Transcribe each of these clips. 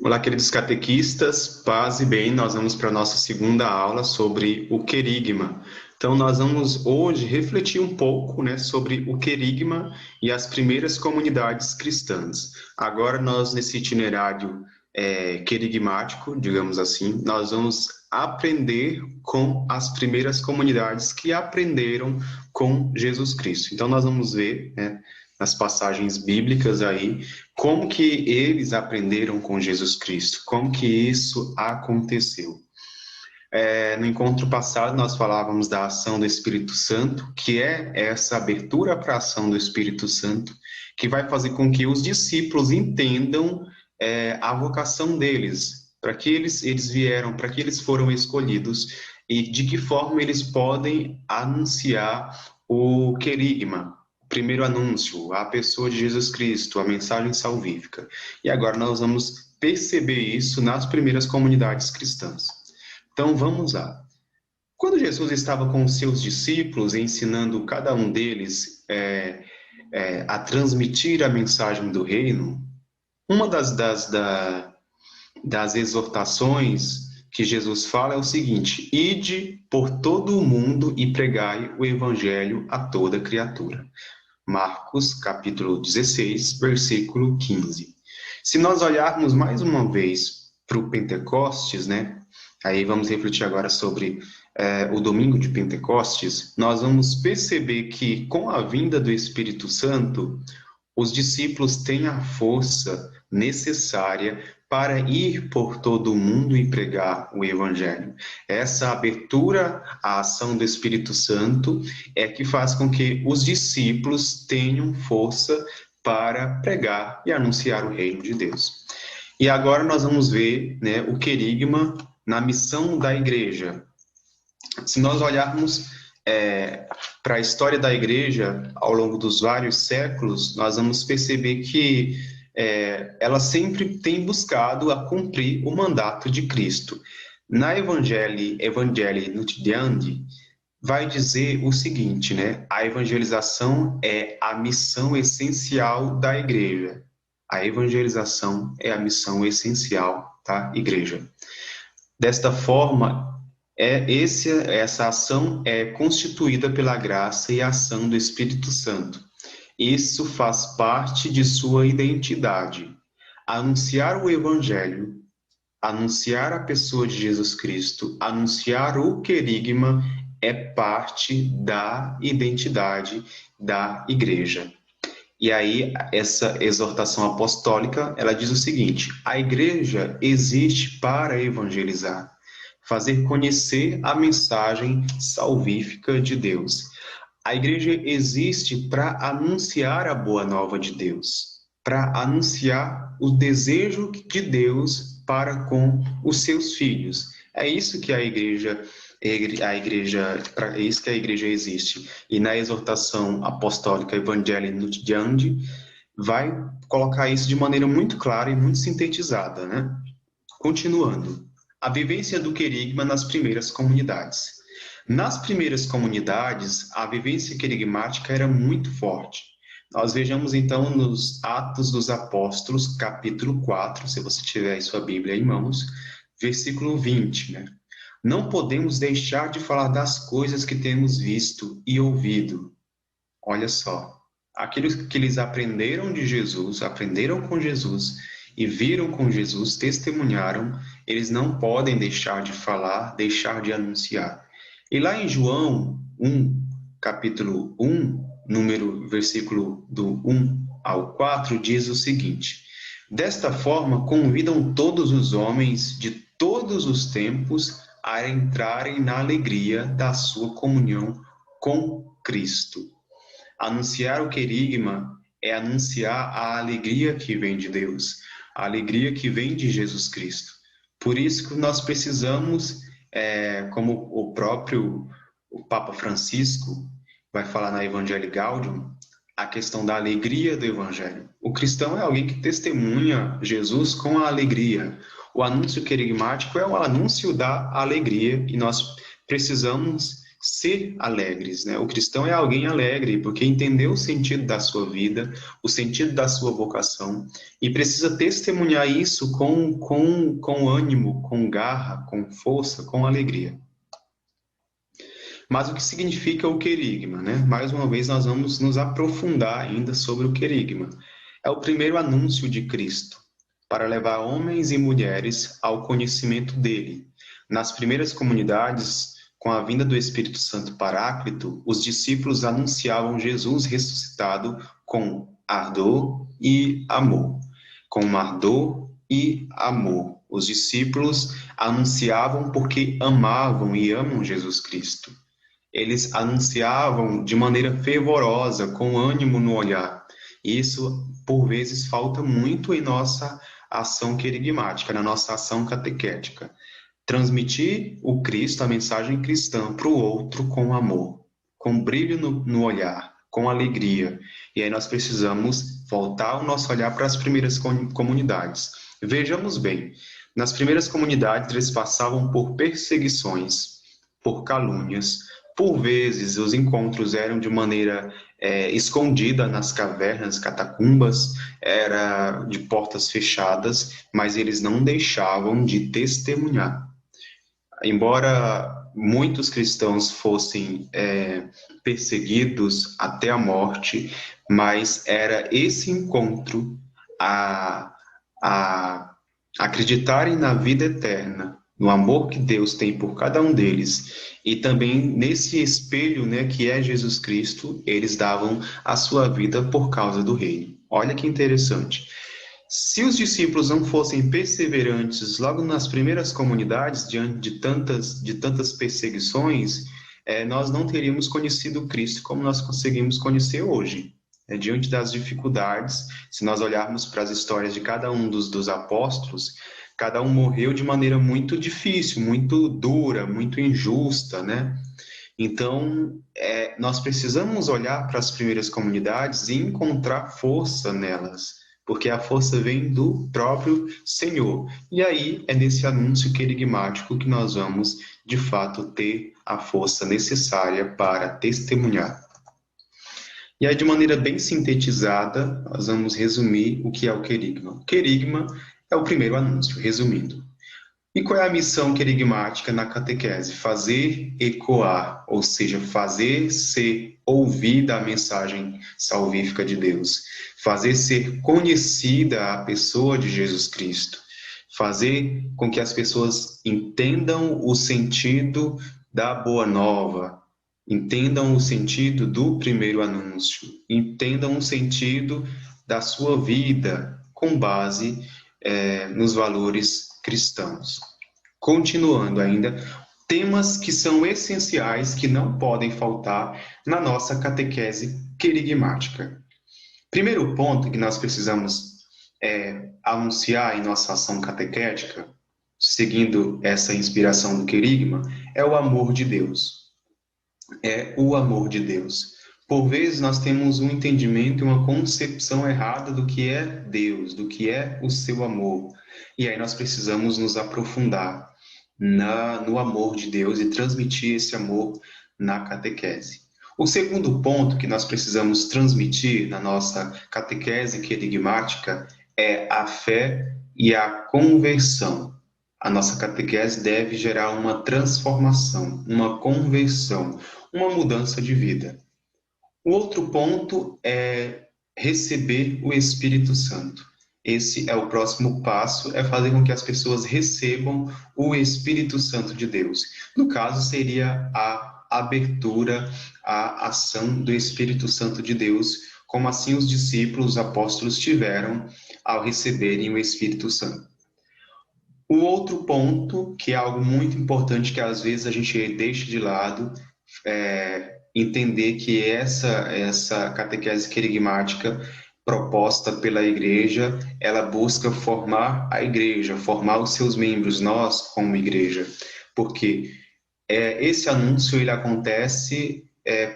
Olá, queridos catequistas, paz e bem. Nós vamos para a nossa segunda aula sobre o querigma. Então, nós vamos hoje refletir um pouco, sobre o querigma e as primeiras comunidades cristãs. Agora, nós, nesse itinerário querigmático, digamos assim, nós vamos aprender com as primeiras comunidades que aprenderam com Jesus Cristo. Então, nós vamos ver, nas passagens bíblicas aí, como que eles aprenderam com Jesus Cristo, como que isso aconteceu. No encontro passado, nós falávamos da ação do Espírito Santo, que é essa abertura para a ação do Espírito Santo, que vai fazer com que os discípulos entendam a vocação deles, para que eles vieram, para que eles foram escolhidos e de que forma eles podem anunciar o querigma, o primeiro anúncio, a pessoa de Jesus Cristo, a mensagem salvífica. E agora nós vamos perceber isso nas primeiras comunidades cristãs. Então vamos lá. Quando Jesus estava com os seus discípulos, ensinando cada um deles a transmitir a mensagem do reino, uma das exortações que Jesus fala é o seguinte: ide por todo o mundo e pregai o evangelho a toda criatura. Marcos, capítulo 16, versículo 15. Se nós olharmos mais uma vez para o Pentecostes, aí vamos refletir agora sobre o domingo de Pentecostes, nós vamos perceber que com a vinda do Espírito Santo, os discípulos têm a força necessária para ir por todo o mundo e pregar o Evangelho. Essa abertura à ação do Espírito Santo é que faz com que os discípulos tenham força para pregar e anunciar o reino de Deus. E agora nós vamos ver o querigma na missão da igreja. Se nós olharmos para a história da igreja ao longo dos vários séculos, nós vamos perceber que ela sempre tem buscado a cumprir o mandato de Cristo. Na Evangelii Nuntiandi, vai dizer o seguinte, a evangelização é a missão essencial da igreja. A evangelização é a missão essencial da igreja. Desta forma, essa ação é constituída pela graça e ação do Espírito Santo. Isso faz parte de sua identidade. Anunciar o Evangelho, anunciar a pessoa de Jesus Cristo, anunciar o querigma é parte da identidade da igreja. E aí, essa exortação apostólica, ela diz o seguinte: a igreja existe para evangelizar, fazer conhecer a mensagem salvífica de Deus. A igreja existe para anunciar a boa nova de Deus, para anunciar o desejo de Deus para com os seus filhos. É isso que é isso que a igreja existe. E na exortação apostólica Evangelii Nuntiandi, vai colocar isso de maneira muito clara e muito sintetizada, Continuando. A vivência do querigma nas primeiras comunidades. Nas primeiras comunidades, a vivência querigmática era muito forte. Nós vejamos, então, nos Atos dos Apóstolos, capítulo 4, se você tiver aí sua Bíblia em mãos, versículo 20, Não podemos deixar de falar das coisas que temos visto e ouvido. Olha só, aqueles que eles aprenderam de Jesus, aprenderam com Jesus e viram com Jesus, testemunharam, eles não podem deixar de falar, deixar de anunciar. E lá em João 1, capítulo 1, versículo do 1 ao 4, diz o seguinte: desta forma convidam todos os homens de todos os tempos a entrarem na alegria da sua comunhão com Cristo. Anunciar o querigma é anunciar a alegria que vem de Deus, a alegria que vem de Jesus Cristo. Por isso que nós precisamos, como o Papa Francisco vai falar na Evangelii Gaudium, a questão da alegria do Evangelho. O cristão é alguém que testemunha Jesus com a alegria. O anúncio querigmático é o anúncio da alegria e nós precisamos ser alegres, né? O cristão é alguém alegre, porque entendeu o sentido da sua vida, o sentido da sua vocação, e precisa testemunhar isso com ânimo, com garra, com força, com alegria. Mas o que significa o querigma, né? Mais uma vez, nós vamos nos aprofundar ainda sobre o querigma. É o primeiro anúncio de Cristo para levar homens e mulheres ao conhecimento dele. Nas primeiras comunidades, com a vinda do Espírito Santo Paráclito, os discípulos anunciavam Jesus ressuscitado com ardor e amor. Com ardor e amor. Os discípulos anunciavam porque amavam e amam Jesus Cristo. Eles anunciavam de maneira fervorosa, com ânimo no olhar. Isso, por vezes, falta muito em nossa ação querigmática, na nossa ação catequética. Transmitir o Cristo, a mensagem cristã, para o outro com amor, com brilho no olhar, com alegria. E aí nós precisamos voltar o nosso olhar para as primeiras comunidades. Vejamos bem, nas primeiras comunidades eles passavam por perseguições, por calúnias. Por vezes, os encontros eram de maneira escondida nas cavernas, catacumbas, era de portas fechadas, mas eles não deixavam de testemunhar. Embora muitos cristãos fossem perseguidos até a morte, mas era esse encontro a acreditarem na vida eterna, no amor que Deus tem por cada um deles, e também nesse espelho, né, que é Jesus Cristo, eles davam a sua vida por causa do reino. Olha que interessante. Se os discípulos não fossem perseverantes logo nas primeiras comunidades, diante de tantas perseguições, nós não teríamos conhecido Cristo como nós conseguimos conhecer hoje. Diante das dificuldades, se nós olharmos para as histórias de cada um dos apóstolos, cada um morreu de maneira muito difícil, muito dura, muito injusta, né? Então, nós precisamos olhar para as primeiras comunidades e encontrar força nelas, porque a força vem do próprio Senhor. E aí, é nesse anúncio querigmático que nós vamos, de fato, ter a força necessária para testemunhar. E aí, de maneira bem sintetizada, nós vamos resumir o que é o querigma. O querigma é o primeiro anúncio, resumindo. E qual é a missão querigmática na catequese? Fazer ecoar, ou seja, fazer ser ouvida a mensagem salvífica de Deus. Fazer ser conhecida a pessoa de Jesus Cristo. Fazer com que as pessoas entendam o sentido da boa nova, entendam o sentido do primeiro anúncio, entendam o sentido da sua vida com base nos valores cristãos. Continuando ainda, temas que são essenciais, que não podem faltar na nossa catequese querigmática. Primeiro ponto que nós precisamos anunciar em nossa ação catequética, seguindo essa inspiração do querigma, é o amor de Deus. É o amor de Deus. Por vezes nós temos um entendimento e uma concepção errada do que é Deus, do que é o seu amor. E aí nós precisamos nos aprofundar no amor de Deus e transmitir esse amor na catequese. O segundo ponto que nós precisamos transmitir na nossa catequese querigmática é a fé e a conversão. A nossa catequese deve gerar uma transformação, uma conversão, uma mudança de vida. O outro ponto é receber o Espírito Santo. Esse é o próximo passo, é fazer com que as pessoas recebam o Espírito Santo de Deus. No caso, seria a abertura à ação do Espírito Santo de Deus, como assim os discípulos, os apóstolos tiveram ao receberem o Espírito Santo. O outro ponto, que é algo muito importante que às vezes a gente deixa de lado, entender que essa catequese querigmática proposta pela igreja, ela busca formar a igreja, formar os seus membros, nós como igreja, porque esse anúncio ele acontece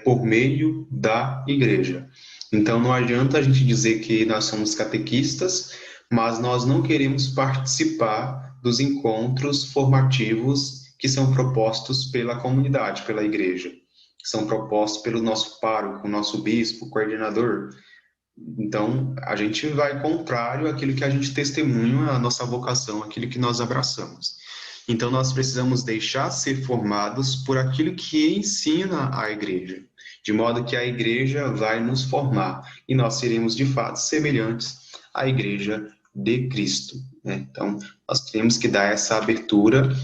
por meio da igreja. Então não adianta a gente dizer que nós somos catequistas, mas nós não queremos participar dos encontros formativos que são propostos pela comunidade, pela igreja, que são propostos pelo nosso pároco, nosso bispo, coordenador. Então, a gente vai contrário àquilo que a gente testemunha, a nossa vocação, aquilo que nós abraçamos. Então, nós precisamos deixar ser formados por aquilo que ensina a igreja, de modo que a igreja vai nos formar e nós seremos, de fato, semelhantes à igreja de Cristo, né? Então, nós temos que dar essa abertura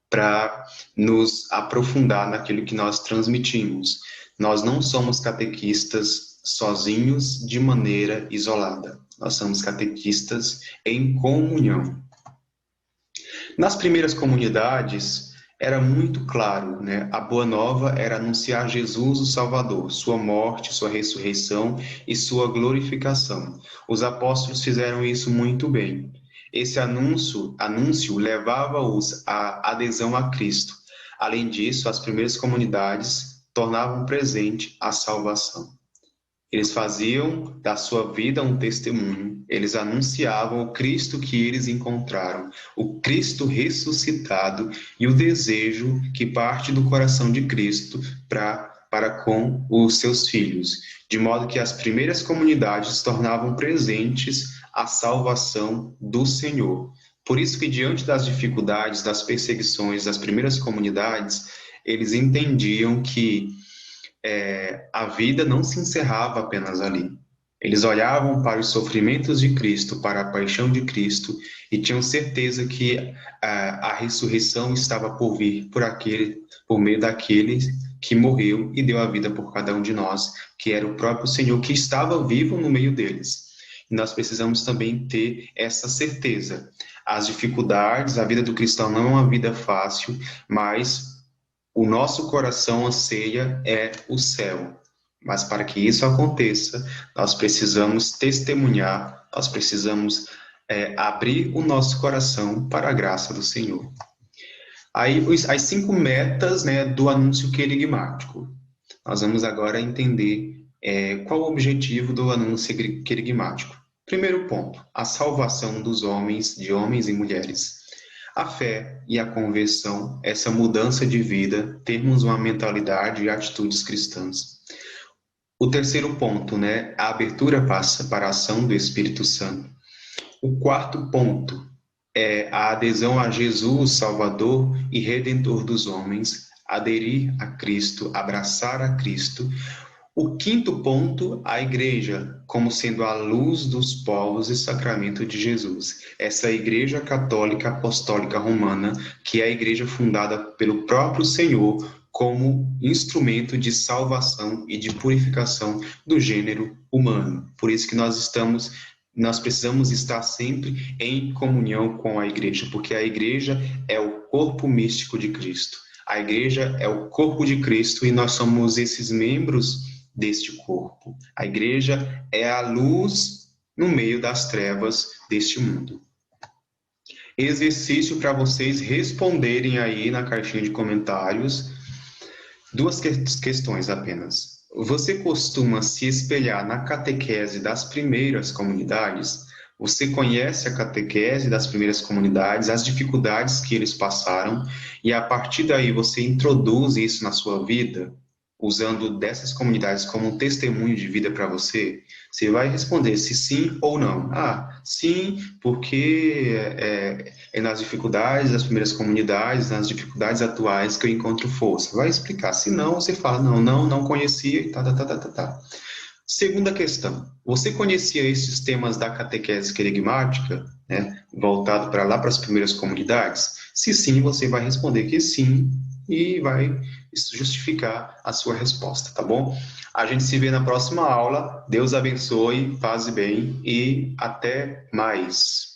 para nos aprofundar naquilo que nós transmitimos. Nós não somos catequistas sozinhos de maneira isolada. Nós somos catequistas em comunhão. Nas primeiras comunidades, era muito claro, né? A Boa Nova era anunciar Jesus, o Salvador, sua morte, sua ressurreição e sua glorificação. Os apóstolos fizeram isso muito bem. Esse anúncio levava-os à adesão a Cristo. Além disso, as primeiras comunidades tornavam presente a salvação. Eles faziam da sua vida um testemunho. Eles anunciavam o Cristo que eles encontraram, o Cristo ressuscitado e o desejo que parte do coração de Cristo para com os seus filhos, de modo que as primeiras comunidades tornavam presentes a salvação do Senhor. Por isso que, diante das dificuldades, das perseguições das primeiras comunidades, eles entendiam que a vida não se encerrava apenas ali. Eles olhavam para os sofrimentos de Cristo, para a paixão de Cristo, e tinham certeza que a ressurreição estava por vir por meio daquele que morreu e deu a vida por cada um de nós, que era o próprio Senhor que estava vivo no meio deles. E nós precisamos também ter essa certeza. As dificuldades, a vida do cristão não é uma vida fácil, mas o nosso coração anseia o céu. Mas para que isso aconteça, nós precisamos testemunhar, nós precisamos abrir o nosso coração para a graça do Senhor. Aí, as 5 metas, né, do anúncio querigmático. Nós vamos agora entender qual o objetivo do anúncio querigmático. Primeiro ponto, a salvação dos homens, de homens e mulheres. A fé e a conversão, essa mudança de vida, termos uma mentalidade e atitudes cristãs. O terceiro ponto, né, a abertura passa para a ação do Espírito Santo. O quarto ponto é a adesão a Jesus, Salvador e Redentor dos homens, aderir a Cristo, abraçar a Cristo. O quinto ponto, a igreja, como sendo a luz dos povos e sacramento de Jesus. Essa igreja católica apostólica romana, que é a igreja fundada pelo próprio Senhor como instrumento de salvação e de purificação do gênero humano. Por isso que nós precisamos estar sempre em comunhão com a igreja, porque a igreja é o corpo místico de Cristo. A igreja é o corpo de Cristo e nós somos esses membros deste corpo. A igreja é a luz no meio das trevas deste mundo. Exercício para vocês responderem aí na caixinha de comentários. 2 questões apenas. Você costuma se espelhar na catequese das primeiras comunidades? Você conhece a catequese das primeiras comunidades, as dificuldades que eles passaram, e a partir daí você introduz isso na sua vida, usando dessas comunidades como um testemunho de vida para você? Você vai responder se sim ou não. Sim, porque é nas dificuldades das primeiras comunidades, nas dificuldades atuais que eu encontro força. Vai explicar. Se não, você fala, não conhecia e tá. Segunda questão, você conhecia esses temas da catequese querigmática, né, voltado para lá para as primeiras comunidades? Se sim, você vai responder que sim e vai justificar a sua resposta, tá bom? A gente se vê na próxima aula. Deus abençoe, paz e bem e até mais.